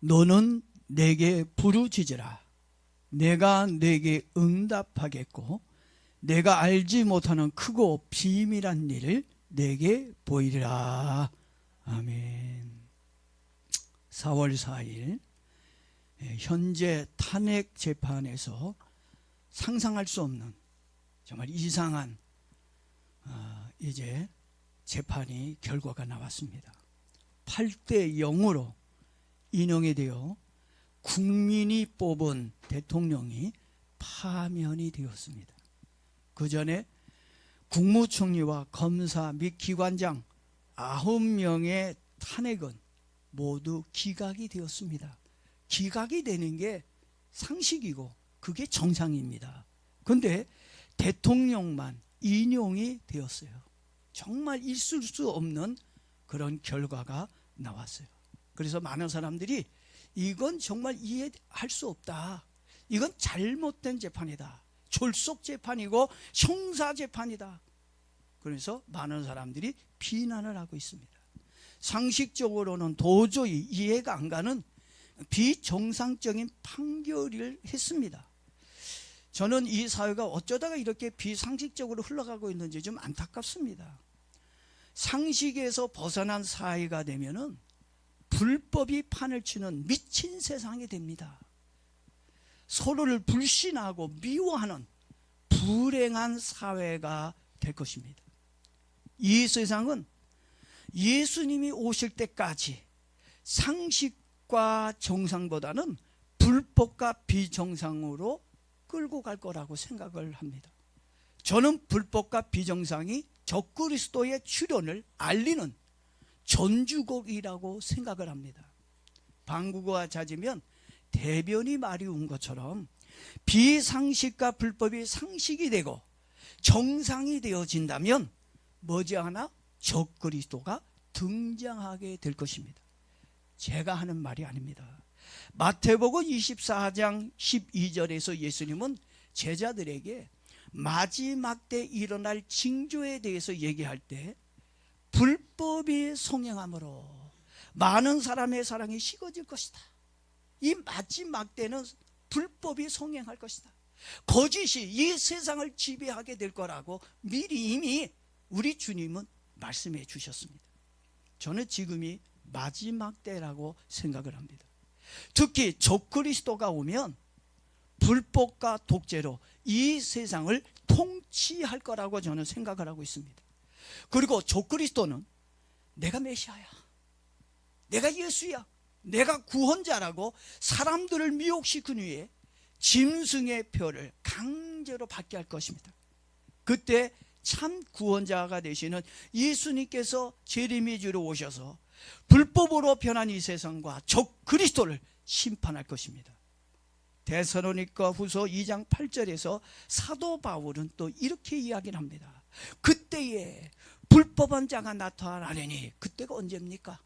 너는 내게 부르짖으라. 내가 내게 응답하겠고 내가 알지 못하는 크고 비밀한 일을 내게 보이리라. 아멘. 4월 4일 현재 탄핵 재판에서 상상할 수 없는 정말 이상한 이제 재판이 결과가 나왔습니다. 8대 0으로 인용이 되어 국민이 뽑은 대통령이 파면이 되었습니다. 그 전에 국무총리와 검사 및 기관장 9명의 탄핵은 모두 기각이 되었습니다. 기각이 되는 게 상식이고 그게 정상입니다. 그런데 대통령만 인용이 되었어요. 정말 있을 수 없는 그런 결과가 나왔어요. 그래서 많은 사람들이 이건 정말 이해할 수 없다. 이건 잘못된 재판이다. 졸속 재판이고 형사 재판이다. 그래서 많은 사람들이 비난을 하고 있습니다. 상식적으로는 도저히 이해가 안 가는 비정상적인 판결을 했습니다. 저는 이 사회가 어쩌다가 이렇게 비상식적으로 흘러가고 있는지 좀 안타깝습니다. 상식에서 벗어난 사회가 되면은 불법이 판을 치는 미친 세상이 됩니다. 서로를 불신하고 미워하는 불행한 사회가 될 것입니다. 이 세상은 예수님이 오실 때까지 상식과 정상보다는 불법과 비정상으로 끌고 갈 거라고 생각을 합니다. 저는 불법과 비정상이 적그리스도의 출현을 알리는 전주곡이라고 생각을 합니다. 방구가 잦으면 대변이 마려운 것처럼 비상식과 불법이 상식이 되고 정상이 되어진다면 머지않아 적그리스도가 등장하게 될 것입니다. 제가 하는 말이 아닙니다. 마태복음 24장 12절에서 예수님은 제자들에게 마지막 때 일어날 징조에 대해서 얘기할 때 불법이 성행함으로 많은 사람의 사랑이 식어질 것이다. 이 마지막 때는 불법이 성행할 것이다. 거짓이 이 세상을 지배하게 될 거라고 미리 이미 우리 주님은 말씀해 주셨습니다. 저는 지금이 마지막 때라고 생각을 합니다. 특히 적그리스도가 오면 불법과 독재로 이 세상을 통치할 거라고 저는 생각을 하고 있습니다. 그리고 적그리스도는 내가 메시아야, 내가 예수야, 내가 구원자라고 사람들을 미혹시킨 후에 짐승의 표를 강제로 받게 할 것입니다. 그때 참 구원자가 되시는 예수님께서 재림이주로 오셔서 불법으로 변한 이 세상과 적그리스도를 심판할 것입니다. 데살로니가 후서 2장 8절에서 사도 바울은 또 이렇게 이야기를 합니다. 그때에 불법한 자가 나타나려니, 그때가 언제입니까?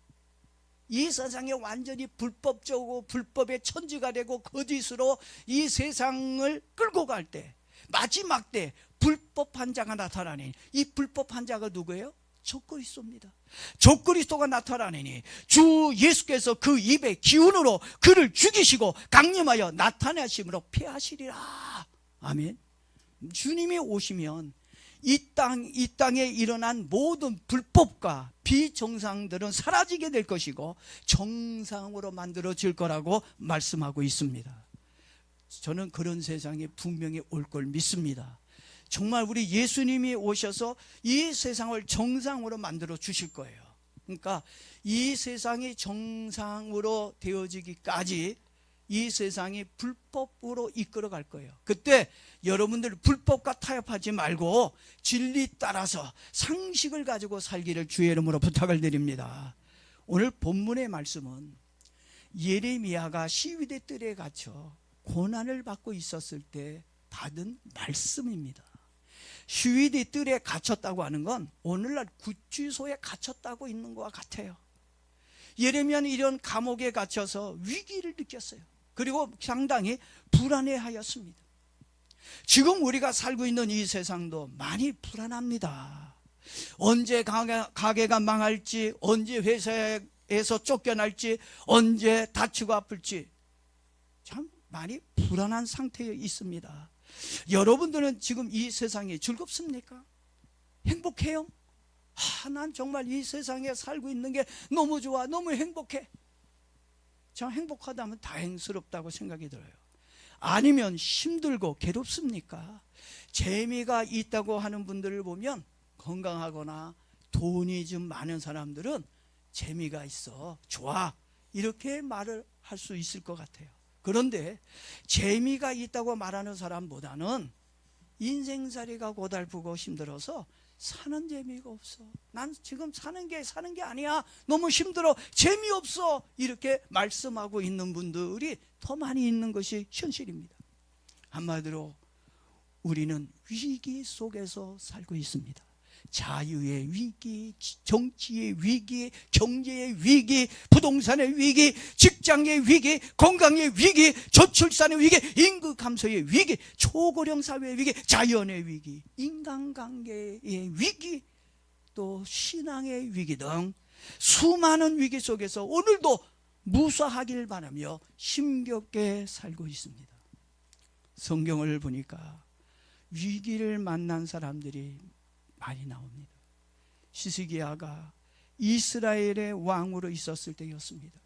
이 세상에 완전히 불법적이고 불법의 천지가 되고 거짓으로 이 세상을 끌고 갈 때, 마지막 때 불법한 자가 나타나니, 이 불법한 자가 누구예요? 적그리스도입니다. 적그리스도가 나타나니 주 예수께서 그 입의 기운으로 그를 죽이시고 강림하여 나타나심으로 패하시리라. 아멘. 주님이 오시면 이 땅에 일어난 모든 불법과 비정상들은 사라지게 될 것이고 정상으로 만들어질 거라고 말씀하고 있습니다. 저는 그런 세상이 분명히 올 걸 믿습니다. 정말 우리 예수님이 오셔서 이 세상을 정상으로 만들어 주실 거예요. 그러니까 이 세상이 정상으로 되어지기까지 이 세상이 불법으로 이끌어 갈 거예요. 그때 여러분들 불법과 타협하지 말고 진리 따라서 상식을 가지고 살기를 주의 이름으로 부탁을 드립니다. 오늘 본문의 말씀은 예레미야가 시위대 뜰에 갇혀 고난을 받고 있었을 때 받은 말씀입니다. 시위대 뜰에 갇혔다고 하는 건 오늘날 구치소에 갇혔다고 있는 것과 같아요. 예레미야는 이런 감옥에 갇혀서 위기를 느꼈어요. 그리고 상당히 불안해하였습니다. 지금 우리가 살고 있는 이 세상도 많이 불안합니다. 언제 가게가 망할지, 언제 회사에 직장에서 쫓겨날지, 언제 다치고 아플지 참 많이 불안한 상태에 있습니다. 여러분들은 지금 이 세상이 즐겁습니까? 행복해요? 난 정말 이 세상에 살고 있는 게 너무 좋아, 너무 행복해. 저 행복하다면 다행스럽다고 생각이 들어요. 아니면 힘들고 괴롭습니까? 재미가 있다고 하는 분들을 보면 건강하거나 돈이 좀 많은 사람들은 재미가 있어, 좋아, 이렇게 말을 할 수 있을 것 같아요. 그런데 재미가 있다고 말하는 사람보다는 인생살이가 고달프고 힘들어서 사는 재미가 없어, 난 지금 사는 게 아니야, 너무 힘들어, 재미없어, 이렇게 말씀하고 있는 분들이 더 많이 있는 것이 현실입니다. 한마디로 우리는 위기 속에서 살고 있습니다. 자유의 위기, 정치의 위기, 경제의 위기, 부동산의 위기, 직장의 위기, 건강의 위기, 저출산의 위기, 인구 감소의 위기, 초고령 사회의 위기, 자연의 위기, 인간관계의 위기, 또 신앙의 위기 등 수많은 위기 속에서 오늘도 무사하길 바라며 힘겹게 살고 있습니다. 성경을 보니까 위기를 만난 사람들이 많이 나옵니다. 시스기야가 이스라엘의 왕으로 있었을 때였습니다.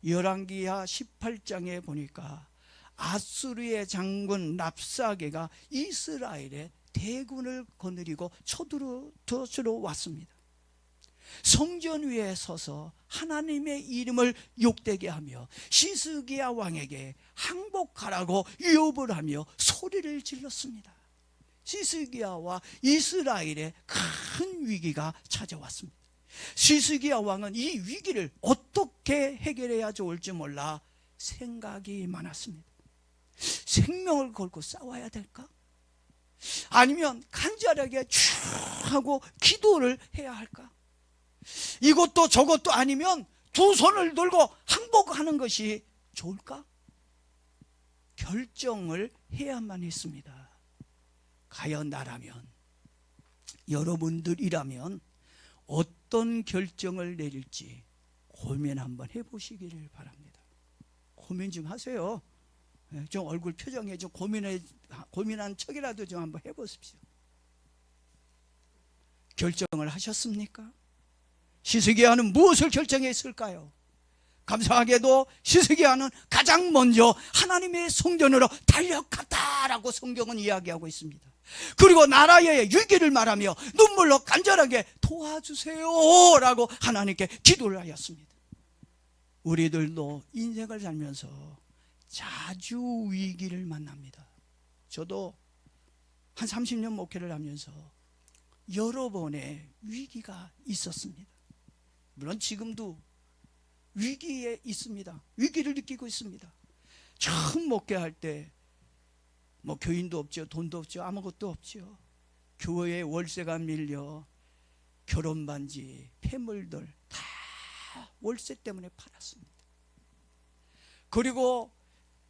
열왕기하 18장에 보니까 아수르의 장군 랍사게가 이스라엘의 대군을 거느리고 쳐들어 왔습니다. 성전 위에 서서 하나님의 이름을 욕되게 하며 시스기야 왕에게 항복하라고 유업을 하며 소리를 질렀습니다. 시스기야와 이스라엘에 큰 위기가 찾아왔습니다. 시스기야 왕은 이 위기를 어떻게 해결해야 좋을지 몰라 생각이 많았습니다. 생명을 걸고 싸워야 될까? 아니면 간절하게 쭉 하고 기도를 해야 할까? 이것도 저것도 아니면 두 손을 들고 항복하는 것이 좋을까? 결정을 해야만 했습니다. 과연 나라면, 여러분들이라면 어떤 결정을 내릴지 고민 한번 해보시기를 바랍니다. 고민 좀 하세요. 좀 얼굴 표정에 좀 고민한 척이라도 좀 한번 해보십시오. 결정을 하셨습니까? 시스기야는 무엇을 결정했을까요? 감사하게도 시스기야는 가장 먼저 하나님의 성전으로 달려갔다라고 성경은 이야기하고 있습니다. 그리고 나라의 위기를 말하며 눈물로 간절하게 도와주세요 라고 하나님께 기도를 하였습니다. 우리들도 인생을 살면서 자주 위기를 만납니다. 저도 한 30년 목회를 하면서 여러 번의 위기가 있었습니다. 물론 지금도 위기에 있습니다. 위기를 느끼고 있습니다. 처음 목회할 때 뭐 교인도 없죠, 돈도 없죠, 아무것도 없죠. 교회에 월세가 밀려 결혼 반지, 폐물들 다 월세 때문에 팔았습니다. 그리고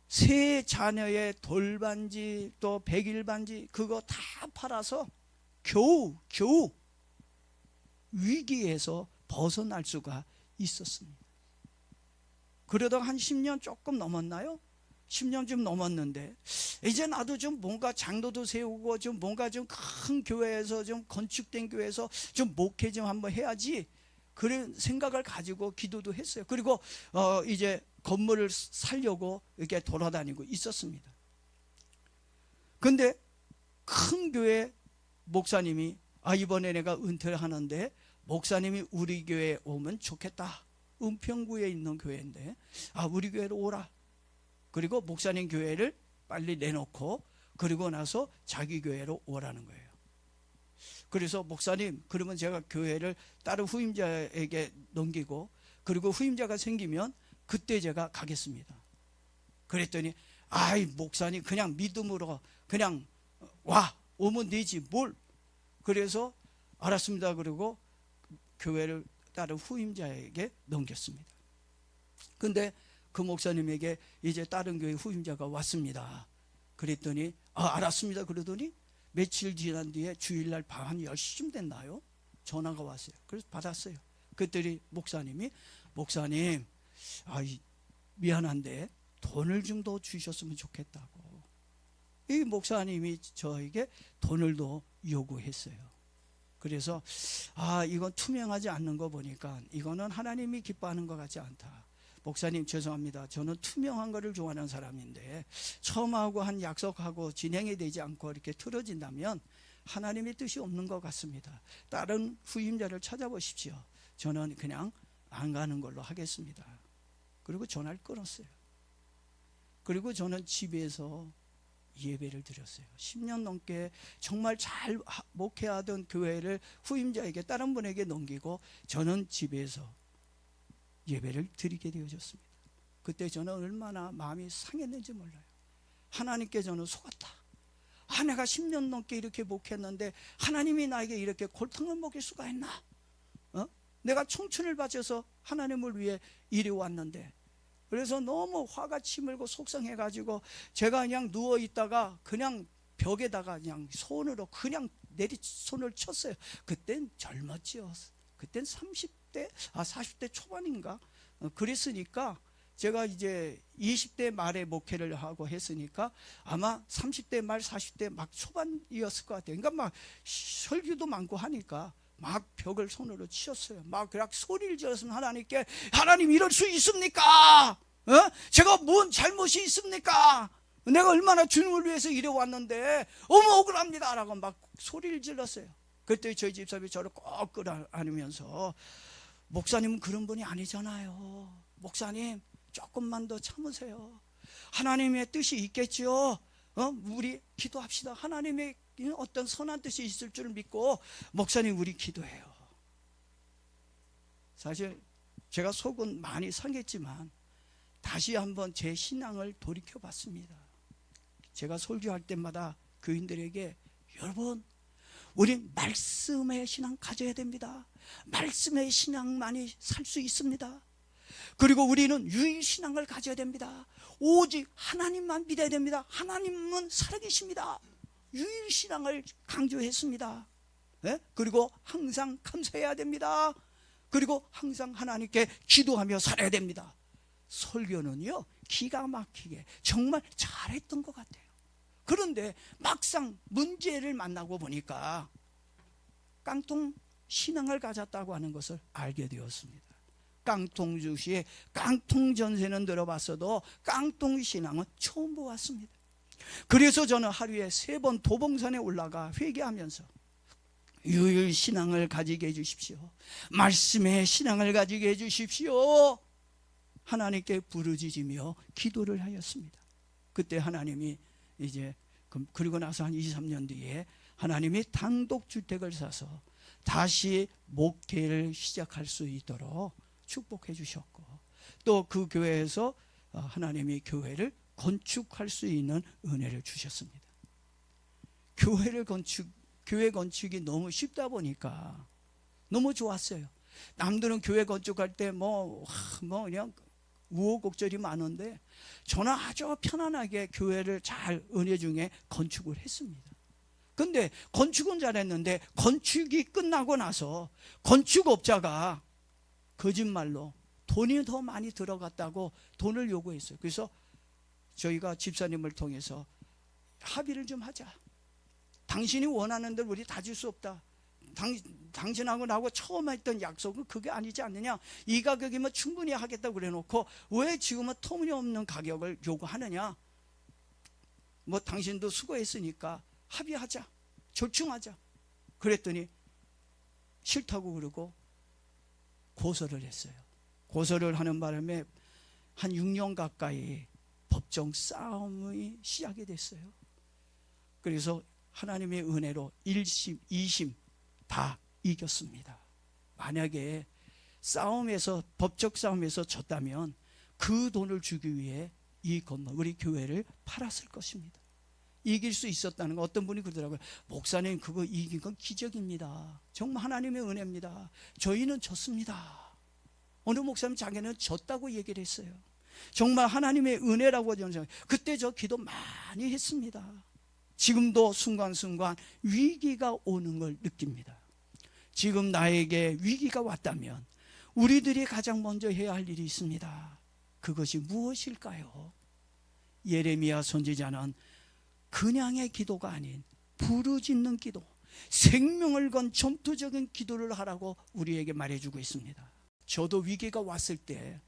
세 자녀의 돌반지, 또 백일반지, 그거 다 팔아서 겨우 위기에서 벗어날 수가 있었습니다. 그러다가 한 10년 조금 넘었나요? 10년 좀 넘었는데 이제 나도 좀 뭔가 장로도 세우고 좀 뭔가 좀 큰 교회에서 좀 건축된 교회에서 좀 목회 좀 한번 해야지, 그런 생각을 가지고 기도도 했어요. 그리고 이제 건물을 살려고 이렇게 돌아다니고 있었습니다. 근데 큰 교회 목사님이 이번에 내가 은퇴를 하는데 목사님이 우리 교회에 오면 좋겠다. 은평구에 있는 교회인데 우리 교회로 오라. 그리고 목사님 교회를 빨리 내놓고 그리고 나서 자기 교회로 오라는 거예요. 그래서 목사님, 그러면 제가 교회를 다른 후임자에게 넘기고 그리고 후임자가 생기면 그때 제가 가겠습니다. 그랬더니 목사님 그냥 믿음으로 그냥 오면 되지 뭘. 그래서 알았습니다. 그리고 교회를 다른 후임자에게 넘겼습니다. 근데 그 목사님에게 이제 다른 교회 후임자가 왔습니다. 그랬더니 알았습니다. 그러더니 며칠 지난 뒤에 주일날 밤 한 10시쯤 됐나요? 전화가 왔어요. 그래서 받았어요. 그랬더니 목사님이 목사님, 미안한데 돈을 좀 더 주셨으면 좋겠다고. 이 목사님이 저에게 돈을 더 요구했어요. 그래서 이건 투명하지 않는 거 보니까 이거는 하나님이 기뻐하는 것 같지 않다. 목사님 죄송합니다. 저는 투명한 거를 좋아하는 사람인데 처음하고 한 약속하고 진행이 되지 않고 이렇게 틀어진다면 하나님의 뜻이 없는 것 같습니다. 다른 후임자를 찾아보십시오. 저는 그냥 안 가는 걸로 하겠습니다. 그리고 전화를 끊었어요. 그리고 저는 집에서 예배를 드렸어요. 10년 넘게 정말 잘 목회하던 교회를 후임자에게 다른 분에게 넘기고 저는 집에서 예배를 드리게 되어졌습니다. 그때 저는 얼마나 마음이 상했는지 몰라요. 하나님께 저는 속았다. 내가 10년 넘게 이렇게 목회했는데 하나님이 나에게 이렇게 골탕을 먹일 수가 있나? 내가 청춘을 바쳐서 하나님을 위해 이리 왔는데, 그래서 너무 화가 치밀고 속상해가지고 제가 그냥 누워있다가 그냥 벽에다가 그냥 손으로 그냥 손을 쳤어요. 그땐 젊었지요. 그땐 40대 초반인가 그랬으니까 제가 이제 20대 말에 목회를 하고 했으니까 아마 30대 말 40대 막 초반이었을 것 같아요. 그러니까 막 설교도 많고 하니까 막 벽을 손으로 치었어요. 막 그냥 소리를 지어서 하나님께, 하나님 이럴 수 있습니까? 제가 뭔 잘못이 있습니까? 내가 얼마나 주님을 위해서 이래 왔는데 억울합니다 라고 막 소리를 질렀어요. 그때 저희 집사람이 저를 꼭 끌어안으면서, 목사님은 그런 분이 아니잖아요. 목사님 조금만 더 참으세요. 하나님의 뜻이 있겠죠. 우리 기도합시다. 하나님의 어떤 선한 뜻이 있을 줄 믿고 목사님 우리 기도해요. 사실 제가 속은 많이 상했지만 다시 한번 제 신앙을 돌이켜 봤습니다. 제가 설교할 때마다 교인들에게, 여러분 우린 말씀의 신앙 가져야 됩니다. 말씀의 신앙만이 살 수 있습니다. 그리고 우리는 유일신앙을 가져야 됩니다. 오직 하나님만 믿어야 됩니다. 하나님은 살아계십니다. 유일신앙을 강조했습니다. 그리고 항상 감사해야 됩니다. 그리고 항상 하나님께 기도하며 살아야 됩니다. 설교는요 기가 막히게 정말 잘했던 것 같아요. 그런데 막상 문제를 만나고 보니까 깡통 신앙을 가졌다고 하는 것을 알게 되었습니다. 깡통주시에 깡통 전세는 들어봤어도 깡통 신앙은 처음 보았습니다. 그래서 저는 하루에 3번 도봉산에 올라가 회개하면서 유일신앙을 가지게 해주십시오. 말씀의 신앙을 가지게 해주십시오. 하나님께 부르짖으며 기도를 하였습니다. 그때 하나님이 이제 그리고 나서 한 2, 3년 뒤에 하나님이 단독주택을 사서 다시 목회를 시작할 수 있도록 축복해 주셨고, 또 그 교회에서 하나님이 교회를 건축할 수 있는 은혜를 주셨습니다. 교회 건축이 너무 쉽다 보니까 너무 좋았어요. 남들은 교회 건축할 때 그냥 우여곡절이 많은데 저는 아주 편안하게 교회를 잘 은혜 중에 건축을 했습니다. 근데 건축은 잘했는데 건축이 끝나고 나서 건축업자가 거짓말로 돈이 더 많이 들어갔다고 돈을 요구했어요. 그래서 저희가 집사님을 통해서 합의를 좀 하자. 당신이 원하는 대로 우리 다 줄 수 없다. 당신하고 나하고 처음 했던 약속은 그게 아니지 않느냐. 이 가격이면 충분히 하겠다고 그래놓고 왜 지금은 터무니없는 가격을 요구하느냐. 당신도 수고했으니까 합의하자, 절충하자. 그랬더니 싫다고 그러고 고소를 했어요. 고소를 하는 바람에 한 6년 가까이 법정 싸움이 시작이 됐어요. 그래서 하나님의 은혜로 1심, 2심 다 이겼습니다. 만약에 법적 싸움에서 졌다면 그 돈을 주기 위해 이 건물, 우리 교회를 팔았을 것입니다. 이길 수 있었다는 거. 어떤 분이 그러더라고요. 목사님 그거 이긴 건 기적입니다. 정말 하나님의 은혜입니다. 저희는 졌습니다. 어느 목사님 자기는 졌다고 얘기를 했어요. 정말 하나님의 은혜라고 저는 생각해요. 그때 저 기도 많이 했습니다. 지금도 순간순간 위기가 오는 걸 느낍니다. 지금 나에게 위기가 왔다면 우리들이 가장 먼저 해야 할 일이 있습니다. 그것이 무엇일까요? 예레미야 선지자는 그냥의 기도가 아닌 부르짖는 기도, 생명을 건 전투적인 기도를 하라고 우리에게 말해주고 있습니다. 저도 위기가 왔을 때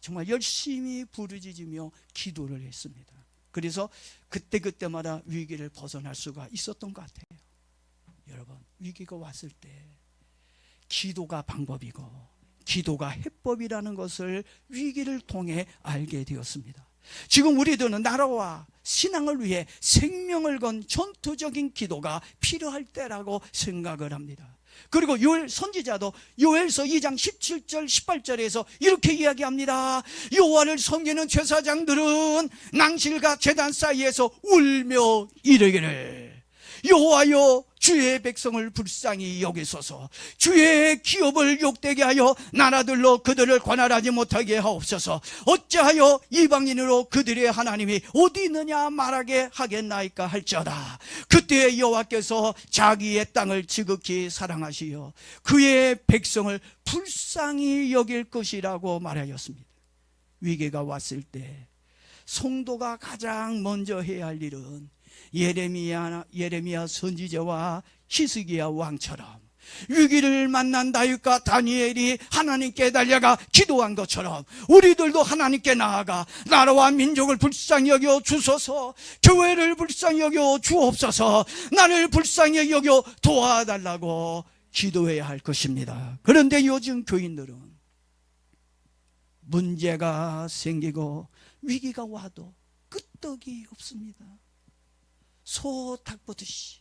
정말 열심히 부르짖으며 기도를 했습니다. 그래서 그때마다 위기를 벗어날 수가 있었던 것 같아요. 여러분, 위기가 왔을 때 기도가 방법이고 기도가 해법이라는 것을 위기를 통해 알게 되었습니다. 지금 우리들은 나라와 신앙을 위해 생명을 건 전투적인 기도가 필요할 때라고 생각을 합니다. 그리고 요엘 선지자도 요엘서 2장 17절 18절에서 이렇게 이야기합니다. 여호와를 섬기는 제사장들은 낭실과 제단 사이에서 울며 이르기를 여호와여 주의 백성을 불쌍히 여기소서. 주의 기업을 욕되게 하여 나라들로 그들을 관할하지 못하게 하옵소서. 어찌하여 이방인으로 그들의 하나님이 어디 있느냐 말하게 하겠나이까 할지어다. 그때 여호와께서 자기의 땅을 지극히 사랑하시어 그의 백성을 불쌍히 여길 것이라고 말하였습니다. 위기가 왔을 때 성도가 가장 먼저 해야 할 일은 예레미야 선지자와 히스기야 왕처럼 위기를 만난 다윗과 다니엘이 하나님께 달려가 기도한 것처럼 우리들도 하나님께 나아가 나라와 민족을 불쌍히 여겨 주소서, 교회를 불쌍히 여겨 주옵소서, 나를 불쌍히 여겨 도와달라고 기도해야 할 것입니다. 그런데 요즘 교인들은 문제가 생기고 위기가 와도 끄떡이 없습니다. 소 닭 보듯이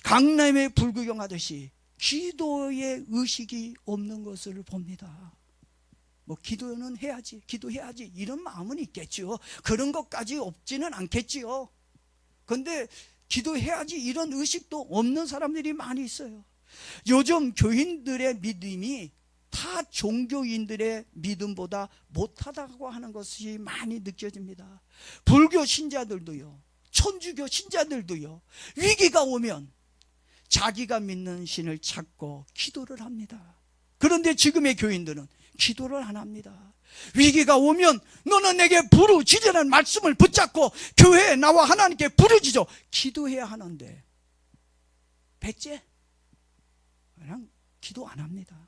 강남에 불구경하듯이 기도의 의식이 없는 것을 봅니다. 뭐 기도는 해야지, 기도해야지 이런 마음은 있겠죠. 그런 것까지 없지는 않겠지요. 그런데 기도해야지 이런 의식도 없는 사람들이 많이 있어요. 요즘 교인들의 믿음이 타 종교인들의 믿음보다 못하다고 하는 것이 많이 느껴집니다. 불교 신자들도요, 천주교 신자들도요, 위기가 오면 자기가 믿는 신을 찾고 기도를 합니다. 그런데 지금의 교인들은 기도를 안 합니다. 위기가 오면 너는 내게 부르짖으라는 말씀을 붙잡고 교회에 나와 하나님께 부르짖어 기도해야 하는데 배째 그냥 기도 안 합니다.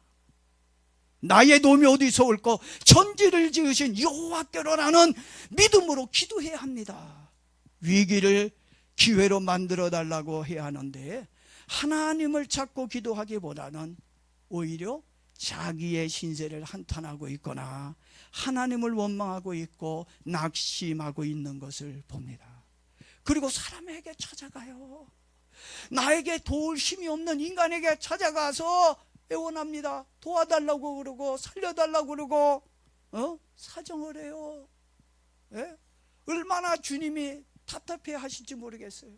나의 도움이 어디서 올까? 천지를 지으신 여호와께로라는 믿음으로 기도해야 합니다. 위기를 기회로 만들어 달라고 해야 하는데 하나님을 찾고 기도하기보다는 오히려 자기의 신세를 한탄하고 있거나 하나님을 원망하고 있고 낙심하고 있는 것을 봅니다. 그리고 사람에게 찾아가요. 나에게 도울 힘이 없는 인간에게 찾아가서 애원합니다. 도와달라고 그러고 살려달라고 그러고 사정을 해요. 예? 얼마나 주님이 답답해 하실지 모르겠어요.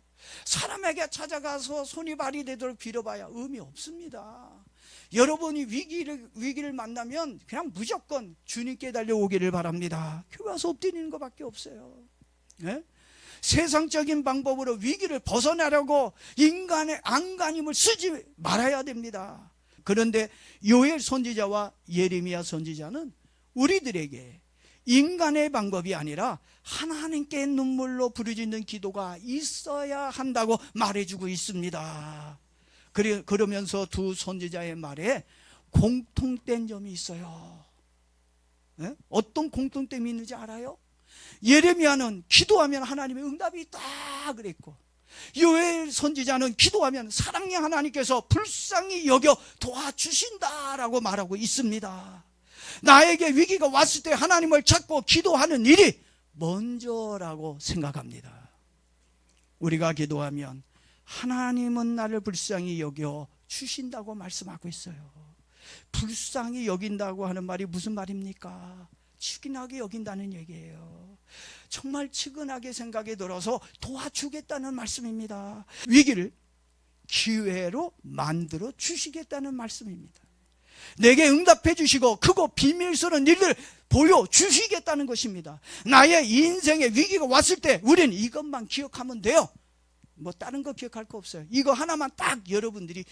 사람에게 찾아가서 손이 발이 되도록 빌어봐야 의미 없습니다. 여러분이 위기를 만나면 그냥 무조건 주님께 달려오기를 바랍니다. 교회 와서 엎드리는 것밖에 없어요. 네? 세상적인 방법으로 위기를 벗어나려고 인간의 안간힘을 쓰지 말아야 됩니다. 그런데 요엘 선지자와 예레미야 선지자는 우리들에게 인간의 방법이 아니라 하나님께 눈물로 부르짖는 기도가 있어야 한다고 말해주고 있습니다. 그러면서 두 선지자의 말에 공통된 점이 있어요. 네? 어떤 공통점이 있는지 알아요? 예레미야는 기도하면 하나님의 응답이 있다 그랬고, 요엘 선지자는 기도하면 사랑의 하나님께서 불쌍히 여겨 도와주신다라고 말하고 있습니다. 나에게 위기가 왔을 때 하나님을 찾고 기도하는 일이 먼저라고 생각합니다. 우리가 기도하면 하나님은 나를 불쌍히 여겨 주신다고 말씀하고 있어요. 불쌍히 여긴다고 하는 말이 무슨 말입니까? 치근하게 여긴다는 얘기예요. 정말 치근하게 생각이 들어서 도와주겠다는 말씀입니다. 위기를 기회로 만들어 주시겠다는 말씀입니다. 내게 응답해 주시고 크고 비밀스러운 일들을 보여주시겠다는 것입니다. 나의 인생에 위기가 왔을 때 우리는 이것만 기억하면 돼요. 뭐 다른 거 기억할 거 없어요. 이거 하나만 딱 여러분들이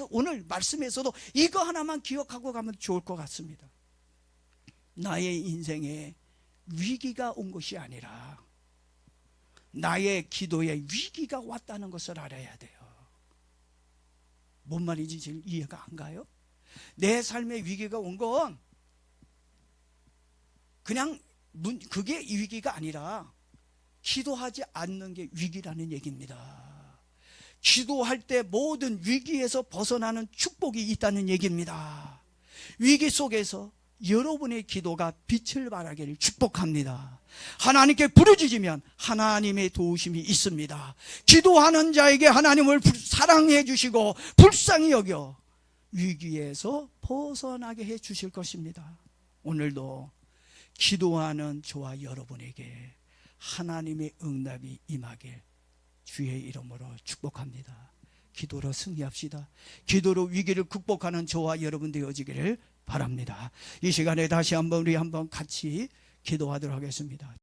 오늘 말씀에서도 이거 하나만 기억하고 가면 좋을 것 같습니다. 나의 인생에 위기가 온 것이 아니라 나의 기도에 위기가 왔다는 것을 알아야 돼요. 뭔 말인지 지금 이해가 안 가요? 내 삶에 위기가 온 건 그냥 그게 위기가 아니라 기도하지 않는 게 위기라는 얘기입니다. 기도할 때 모든 위기에서 벗어나는 축복이 있다는 얘기입니다. 위기 속에서 여러분의 기도가 빛을 발하기를 축복합니다. 하나님께 부르짖으면 하나님의 도우심이 있습니다. 기도하는 자에게 하나님을 사랑해 주시고 불쌍히 여겨 위기에서 벗어나게 해 주실 것입니다. 오늘도 기도하는 저와 여러분에게 하나님의 응답이 임하길 주의 이름으로 축복합니다. 기도로 승리합시다. 기도로 위기를 극복하는 저와 여러분 되어지기를 바랍니다. 이 시간에 다시 한번 우리 한번 같이 기도하도록 하겠습니다.